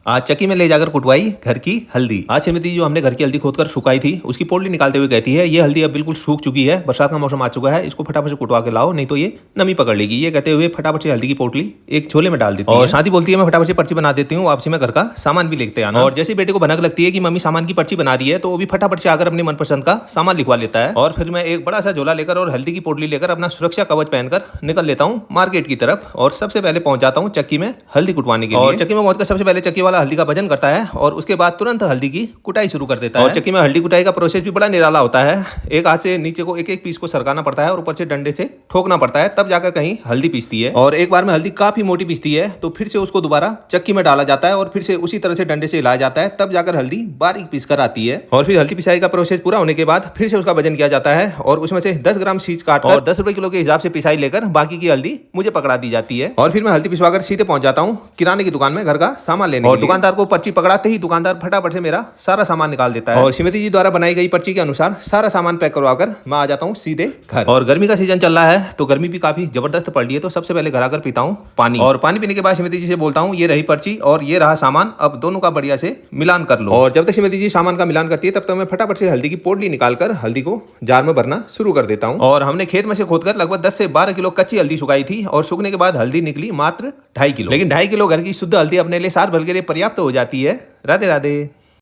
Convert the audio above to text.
आज चक्की में ले जाकर कुटवाई घर की हल्दी। आज श्रीमती जो हमने घर की हल्दी खोदकर सुखाई थी उसकी पोटली निकालते हुए कहती है ये हल्दी अब बिल्कुल सूख चुकी है, बरसात का मौसम आ चुका है, इसको फटाफट से कुटवा के लाओ नहीं तो ये नमी पकड़ लेगी। ये कहते हुए फटाफट से हल्दी की पोटली एक झोले में डाल देती है और साथ ही बोलती है मैं फटाफट से पर्ची बना देती हूँ, वापसी में घर का सामान भी लेते आना। और जैसे बेटे को भनक लगती है कि मम्मी सामान की पर्ची बना रही है तो वो भी फटाफट से आकर अपने मनपसंद का सामान लिखवा लेता है। और फिर मैं एक बड़ा सा झोला लेकर और हल्दी की पोटली लेकर अपना सुरक्षा कवच पहनकर निकल लेता हूँ मार्केट की तरफ और सबसे पहले पहुंच जाता हूँ चक्की में हल्दी कुटवाने के लिए। और चक्की में पहुंचकर सबसे पहले चक्की वाला हल्दी का वजन करता है और उसके बाद तुरंत हल्दी की कुटाई शुरू कर देता है। और चक्की में हल्दी कुटाई का प्रोसेस भी बड़ा निराला होता है। एक हाथ से नीचे को एक एक पीस को सरकाना पड़ता है और ऊपर से डंडे से ठोकना पड़ता है, तब जाकर कहीं हल्दी पीसती है। और एक बार में हल्दी काफी मोटी पीसती है तो फिर से उसको दोबारा चक्की में डाला जाता है और फिर से उसी तरह से डंडे से हिलाया जाता है, तब जाकर हल्दी बारीक पीस कर आती है। और फिर हल्दी पिसाई का प्रोसेस पूरा होने के बाद फिर से उसका वजन किया जाता है और उसमें से 10 ग्राम सीज काटकर और 10 रुपए किलो के हिसाब से पिसाई लेकर बाकी की हल्दी मुझे पकड़ा दी जाती है। और फिर मैं हल्दी पिसवाकर सीधे पहुंच जाता हूँ किराने की दुकान में घर का सामान लेने। और दुकानदार को पर्ची पकड़ाते ही दुकानदार फटाफट से मेरा सारा सामान निकाल देता है और श्रीमती जी द्वारा बनाई गई पर्ची के अनुसार सारा सामान पैक करवाकर मैं आ जाता हूँ सीधे घर। और गर्मी का सीजन चल रहा है तो गर्मी भी काफी जबरदस्त पड़ रही है तो सबसे पहले घर आकर पीता हूँ पानी। और पानी पीने के बाद श्रीमती जी से बोलता हूँ ये रही पर्ची और ये रहा सामान, अब दोनों का बढ़िया से मिलान कर लो। और जब तक श्रीमती जी सामान का मिलान करती है तब तक मैं फटाफट से हल्दी की पोटली निकालकर हल्दी को जार में भरना शुरू कर देता हूँ। और हमने खेत में से खोदकर लगभग 10 से 12 किलो कच्ची हल्दी सुखाई थी और सूखने के बाद हल्दी निकली मात्र 2.5 किलो। लेकिन 2.5 किलो घर की शुद्ध हल्दी अपने लिए साल भर के लिए पर्याप्त हो जाती है। राधे राधे।